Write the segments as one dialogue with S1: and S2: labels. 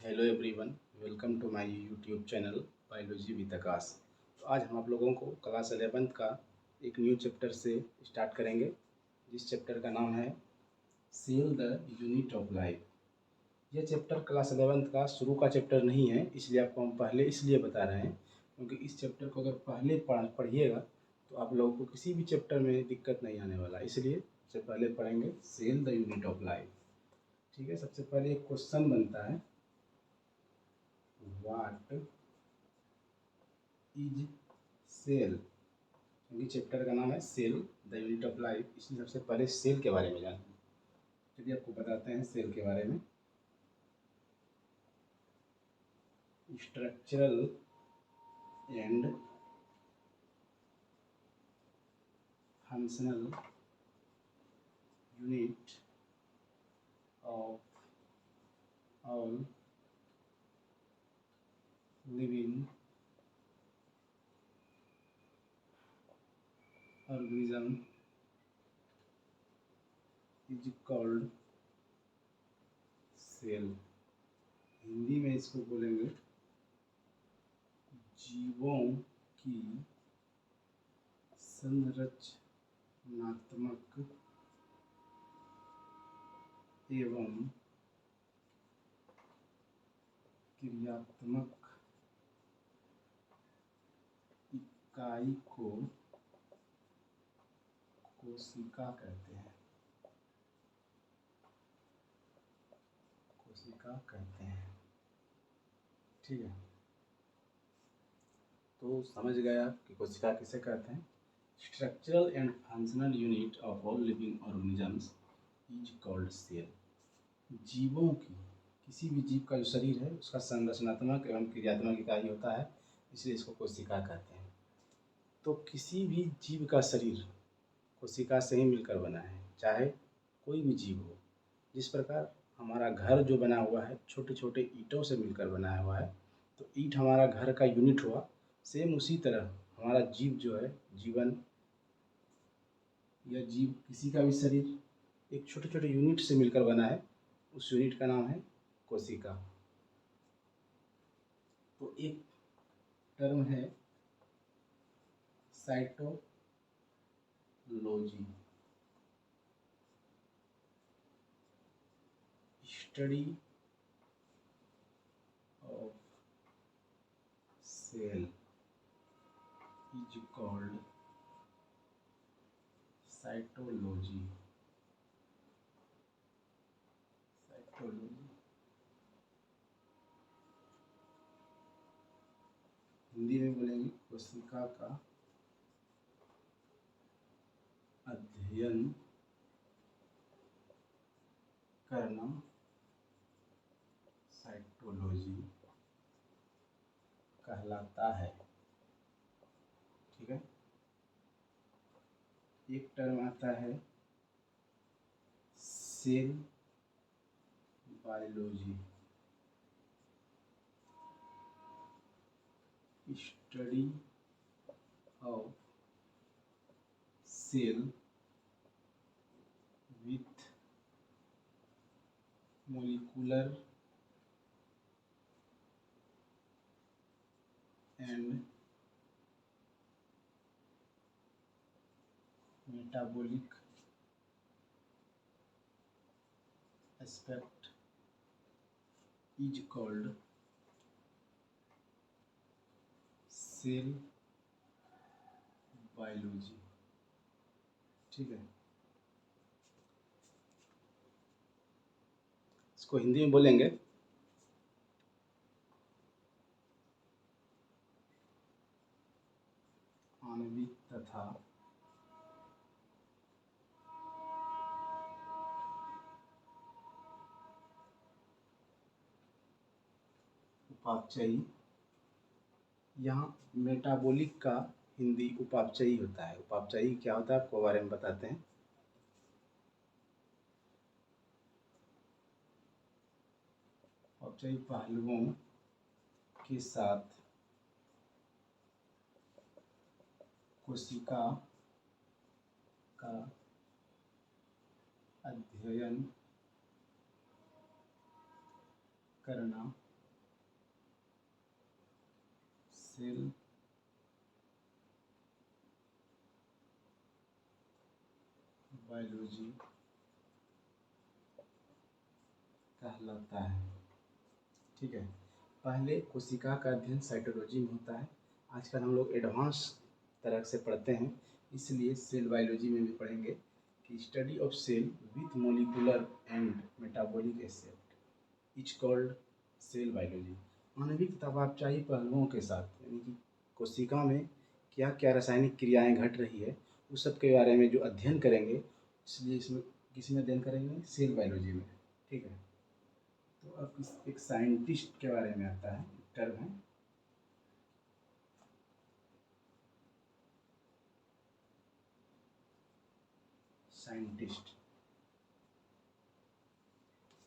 S1: Hello everyone, welcome to my YouTube channel biology with Aakash. तो आज हम आप लोगों को क्लास 11th का एक न्यू चैप्टर से स्टार्ट करेंगे, जिस चैप्टर का नाम है cell the unit of life. यह चैप्टर क्लास 11th का शुरू का चैप्टर नहीं है, इसलिए आपको हम पहले इसलिए बता रहे हैं क्योंकि इस चैप्टर को अगर पहले पढ़िएगा तो आप लोगों को किसी भी चैप्टर में दिक्कत नहीं आने वाला, इसलिए सबसे पहले पढ़ेंगे cell the unit of life. ठीक है, सबसे पहले एक क्वेश्चन बनता है, व्हाट इज सेल। क्योंकि चैप्टर का नाम है cell the unit of life, इसलिए सबसे पहले सेल के बारे में जानते हैं। चलिए आपको बताते हैं सेल के बारे में। Structural and functional unit of all living organism is called cell. Hindi में इसको बोलेंगे जीवों की संरचनात्मक एवं क्रियात्मक इकाई को कोशिका कहते हैं। कोशिका कहते हैं, ठीक है। तो समझ गया कि कोशिका किसे कहते हैं। Structural and functional unit of all living organisms is called cell. जीवों की, किसी भी जीव का जो शरीर है उसका संरचनात्मक एवं क्रियात्मक इकाई होता है, इसलिए इसको कोशिका कहते हैं। तो किसी भी जीव का शरीर कोशिका से ही मिलकर बना है, चाहे कोई भी जीव हो। जिस प्रकार हमारा घर जो बना हुआ है छोटे छोटे ईंटों से मिलकर बनाया हुआ है, तो ईंट हमारा घर का यूनिट हुआ। सेम उसी तरह हमारा जीव जो है, जीवन या जीव किसी का भी शरीर एक छोटे छोटे यूनिट से मिलकर बना है, उस यूनिट का नाम है कोशिका। तो एक टर्म है cytology, study of cell is called cytology. Cytology Hindi में बोलेंगे कोशिका का अध्ययन करना साइटोलॉजी कहलाता है, ठीक है। एक टर्म आता है cell biology, study of cell with molecular and metabolic aspect is called cell biology, ठीक है। इसको हिंदी में बोलेंगे आणविक तथा उपापचयी। यहाँ मेटाबॉलिक का हिंदी उपापचयी होता है। उपापचयी क्या होता है आपको बारे में बताते हैं। उपापचयी पहलुओं के साथ कोशिका का अध्ययन करना सेल बायोलॉजी कहलाता है। ठीक है, पहले कोशिका का अध्ययन साइटोलॉजी में होता है। आजकल हम लोग एडवांस तरह से पढ़ते हैं, इसलिए सेल बायोलॉजी में भी पढ़ेंगे कि study of cell with molecular and metabolic aspect is called cell biology. आणविक तथा अपचायी पहलुओं के साथ, यानी कि कोशिका में क्या क्या रासायनिक क्रियाएं घट रही है उस सब के बारे में जो अध्ययन करेंगे, इसलिए इसमें किसी में अध्ययन करेंगे, सेल बायोलॉजी में। ठीक है, तो अब एक साइंटिस्ट के बारे में आता है, टर्म है साइंटिस्ट।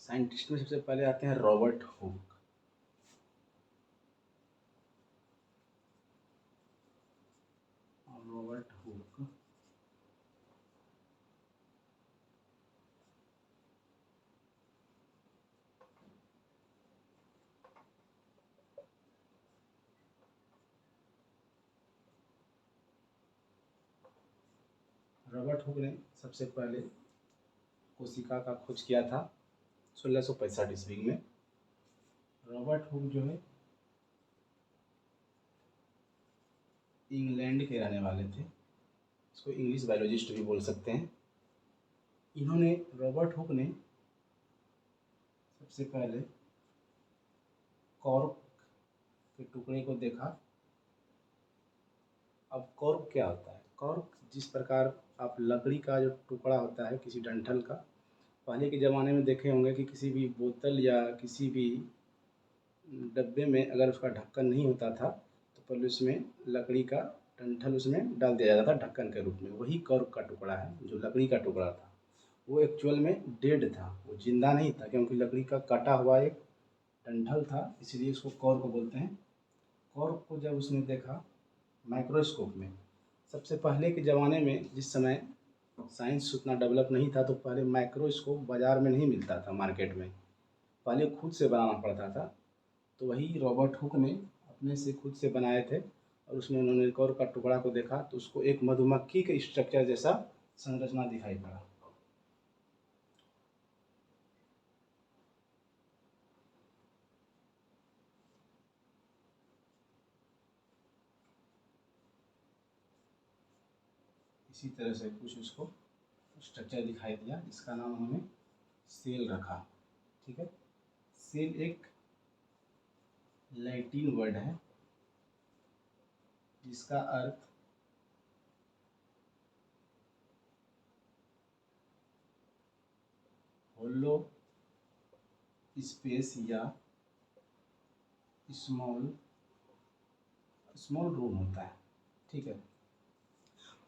S1: साइंटिस्ट में सबसे पहले आते हैं Robert Hooke. Robert Hooke Robert Hooke ने सबसे पहले कोशिका का खोज किया था 1665 ईस्वी में। रॉबर्ट हुक जो है इंग्लैंड के रहने वाले थे, इसको इंग्लिश बायोलॉजिस्ट भी बोल सकते हैं। इन्होंने रॉबर्ट हुक ने सबसे पहले कॉर्क के टुकड़े को देखा। अब कॉर्क क्या होता है? कॉर्क जिस प्रकार आप लकड़ी का जो टुकड़ा होता है किसी डंठल का, पहले के ज़माने में देखे होंगे कि किसी भी बोतल या किसी भी डब्बे में अगर उसका ढक्कन नहीं होता था तो पहले उसमें लकड़ी का डंठल उसमें डाल दिया जाता था ढक्कन के रूप में। वही कॉर्क का टुकड़ा है जो लकड़ी का टुकड़ा था। वो एक्चुअल में डेड था, वो जिंदा नहीं था, क्योंकि लकड़ी का कटा हुआ एक डंठल था, इसलिए उसको कॉर्क बोलते हैं। कॉर्क को जब उसने देखा माइक्रोस्कोप में, सबसे पहले के ज़माने में जिस समय साइंस उतना डेवलप नहीं था तो पहले माइक्रोस्कोप बाज़ार में नहीं मिलता था, मार्केट में पहले खुद से बनाना पड़ता था। तो वही रॉबर्ट हुक ने अपने से खुद से बनाए थे और उसमें उन्होंने कॉर्क का टुकड़ा को देखा तो उसको एक मधुमक्खी के स्ट्रक्चर जैसा संरचना दिखाई पड़ा। इसी तरह से कुछ उसको स्ट्रक्चर दिखाई दिया, जिसका नाम उन्होंने सेल रखा। ठीक है, सेल एक लैटिन वर्ड है जिसका अर्थ होलो स्पेस या स्मॉल स्मॉल रूम होता है। ठीक है,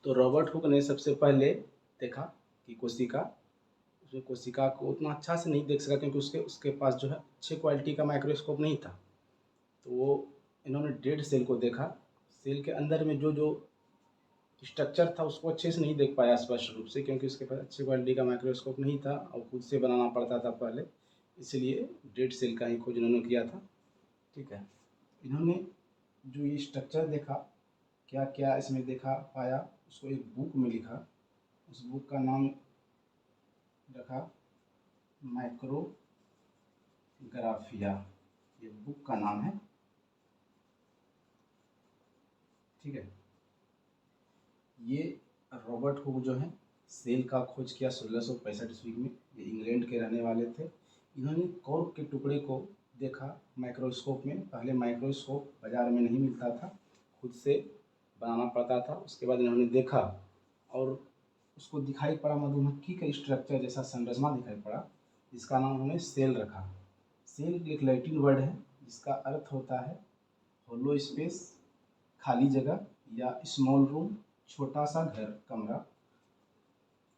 S1: तो रॉबर्ट हुक ने सबसे पहले देखा कि कोशिका, उसमें कोशिका को उतना अच्छा से नहीं देख सका क्योंकि उसके उसके पास जो है अच्छे क्वालिटी का माइक्रोस्कोप नहीं था। तो वो इन्होंने डेड सेल को देखा। सेल के अंदर में जो जो स्ट्रक्चर था उसको अच्छे से नहीं देख पाया स्पष्ट रूप से, क्योंकि उसके पास अच्छी क्वालिटी का माइक्रोस्कोप नहीं था और खुद से बनाना पड़ता था पहले, इसलिए डेड सेल का ही खोज इन्होंने किया था। ठीक है, इन्होंने जो ये स्ट्रक्चर देखा, क्या क्या इसमें देखा पाया, उसको एक बुक में लिखा। उस बुक का नाम रखा माइक्रोग्राफिया, ये बुक का नाम है। ठीक है, ये रॉबर्ट हुक जो है सेल का खोज किया 1665 ईस्वी में। ये इंग्लैंड के रहने वाले थे। इन्होंने कॉर्क के टुकड़े को देखा माइक्रोस्कोप में। पहले माइक्रोस्कोप बाज़ार में नहीं मिलता था, खुद से बनाना पड़ता था। उसके बाद इन्होंने देखा और उसको दिखाई पड़ा मधुमक्खी का स्ट्रक्चर जैसा संरचना दिखाई पड़ा, जिसका नाम उन्होंने सेल रखा। सेल एक लैटिन वर्ड है जिसका अर्थ होता है होलो स्पेस, खाली जगह, या स्मॉल रूम, छोटा सा घर, कमरा।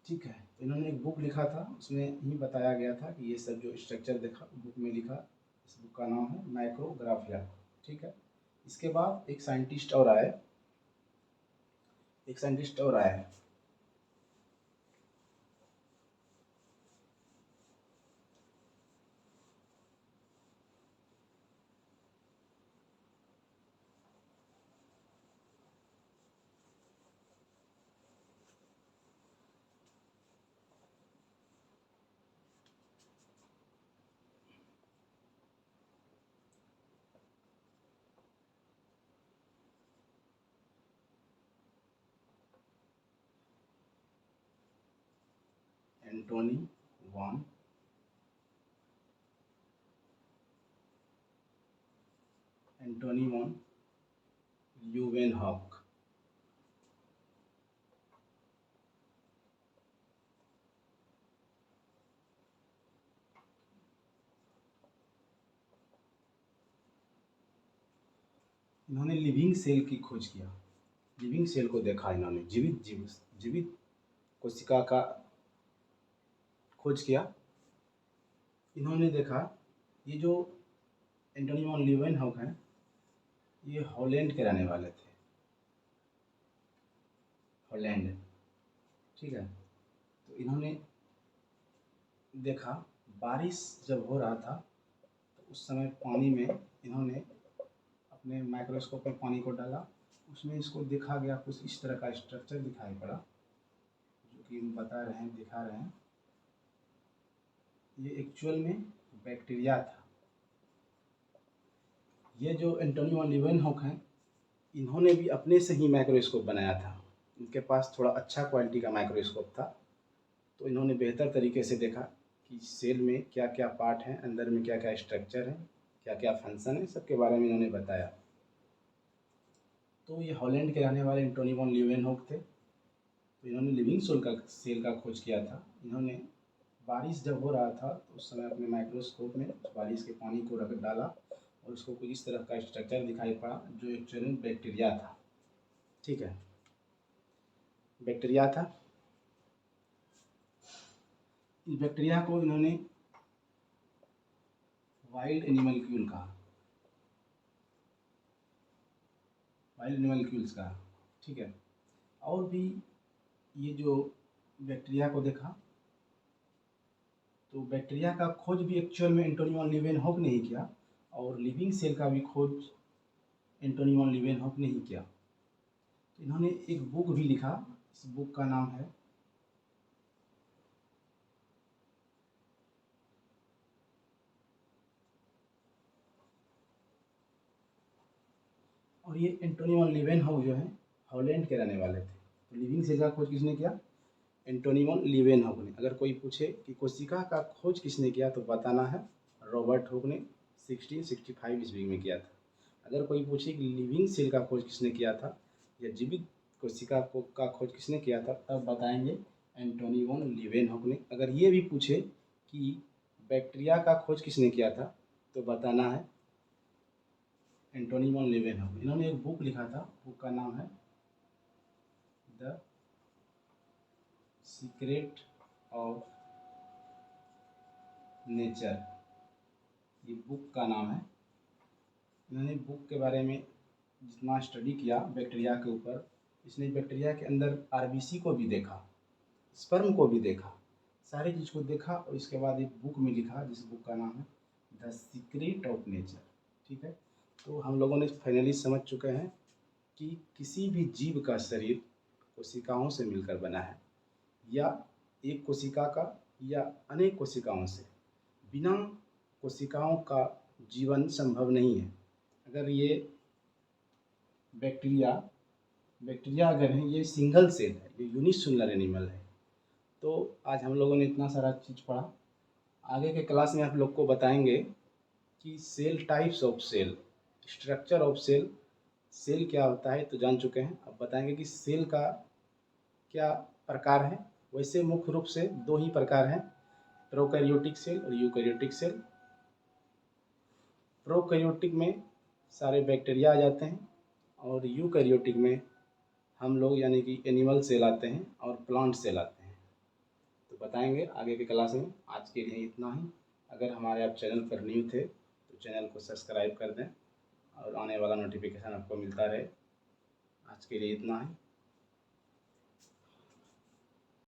S1: ठीक है, तो इन्होंने एक बुक लिखा था, उसमें ही बताया गया था कि ये सब जो स्ट्रक्चर देखा बुक में लिखा। इस बुक का नाम है माइक्रोग्राफिया। ठीक है, इसके बाद एक साइंटिस्ट और आए, एंटोनी वॉन ल्यूवेनहॉक। इन्होंने लिविंग सेल की खोज किया, लिविंग सेल को देखा इन्होंने, जीवित कोशिका का खोज किया। इन्होंने देखा ये जो एंटोनी वॉन ल्यूवेनहॉक हैं ये हॉलैंड के रहने वाले थे, हॉलैंड, ठीक है। तो इन्होंने देखा बारिश जब हो रहा था तो उस समय पानी में इन्होंने अपने माइक्रोस्कोप में पानी को डाला, उसमें इसको देखा गया कुछ इस तरह का स्ट्रक्चर दिखाई पड़ा, जो कि हम बता रहे हैं, दिखा रहे हैं। ये एक्चुअल में बैक्टीरिया था। ये जो एंटोनी वॉन ल्यूवेनहॉक हैं इन्होंने भी अपने से ही माइक्रोस्कोप बनाया था। इनके पास थोड़ा अच्छा क्वालिटी का माइक्रोस्कोप था, तो इन्होंने बेहतर तरीके से देखा कि सेल में क्या क्या पार्ट हैं, अंदर में क्या क्या स्ट्रक्चर है, क्या क्या फंक्शन है, सबके बारे में इन्होंने बताया। तो ये हॉलैंड के रहने वाले एंटोनी वॉन ल्यूवेनहॉक थे। तो इन्होंने लिविंग सेल का खोज किया था। इन्होंने बारिश जब हो रहा था तो उस समय अपने माइक्रोस्कोप में बारिश के पानी को रख डाला और उसको कुछ इस तरह का स्ट्रक्चर दिखाई पड़ा जो एक्चुअली में बैक्टीरिया था, ठीक है, बैक्टीरिया था। इस बैक्टीरिया को इन्होंने वाइल्ड एनिमलक्यूल कहा, वाइल्ड एनिमलक्यूल्स कहा, ठीक है। और भी ये जो बैक्टीरिया को देखा तो बैक्टीरिया का खोज भी एक्चुअल में एंटोनी वॉन ल्यूवेनहॉक ने ही किया और लिविंग सेल का भी खोज एंटोनी वॉन ल्यूवेनहॉक ने ही किया। तो इन्होंने एक बुक भी लिखा, इस बुक का नाम है और ये एंटोनी वॉन ल्यूवेनहॉक जो है हॉलैंड के रहने वाले थे। तो लिविंग सेल का खोज किसने किया? एंटोनी वॉन ल्यूवेनहॉक ने। अगर कोई पूछे कि कोशिका का खोज किसने किया तो बताना है रॉबर्ट हुक ने 1665 ईस्वी में किया था। अगर कोई पूछे कि लिविंग सेल का खोज किसने किया था या जीवित कोशिका का खोज किसने किया था तब बताएंगे एंटोनी वॉन ल्यूवेनहॉक ने। अगर ये भी पूछे कि बैक्टीरिया का खोज किसने किया था तो बताना है एंटोनी वॉन ल्यूवेनहॉक। इन्होंने एक बुक लिखा था, बुक का नाम है द सीक्रेट ऑफ नेचर, ये बुक का नाम है। इन्होंने बुक के बारे में जितना स्टडी किया बैक्टीरिया के ऊपर, इसने बैक्टीरिया के अंदर आरबीसी को भी देखा, स्पर्म को भी देखा, सारी चीज़ को देखा और इसके बाद एक बुक में लिखा जिस बुक का नाम है द सीक्रेट ऑफ नेचर, ठीक है। तो हम लोगों ने फाइनली समझ चुके हैं कि किसी भी जीव का शरीर कोशिकाओं से मिलकर बना है या एक कोशिका का या अनेक कोशिकाओं से। बिना कोशिकाओं का जीवन संभव नहीं है। अगर ये बैक्टीरिया अगर है ये सिंगल सेल है, ये यूनिसेलुलर एनिमल है। तो आज हम लोगों ने इतना सारा चीज़ पढ़ा, आगे के क्लास में आप लोग को बताएंगे कि cell types of cell, structure of cell, cell क्या होता है तो जान चुके हैं। अब बताएंगे कि सेल का क्या प्रकार है। वैसे मुख्य रूप से दो ही प्रकार हैं, प्रोकैरियोटिक सेल और यूकैरियोटिक सेल। प्रोकैरियोटिक में सारे बैक्टीरिया आ जाते हैं और यूकैरियोटिक में हम लोग यानी कि एनिमल सेल आते हैं और प्लांट सेल आते हैं। तो बताएंगे आगे के क्लास में। आज के लिए इतना ही। अगर हमारे आप चैनल पर न्यू थे तो चैनल को सब्सक्राइब कर दें और आने वाला नोटिफिकेशन आपको मिलता रहे। आज के लिए इतना ही।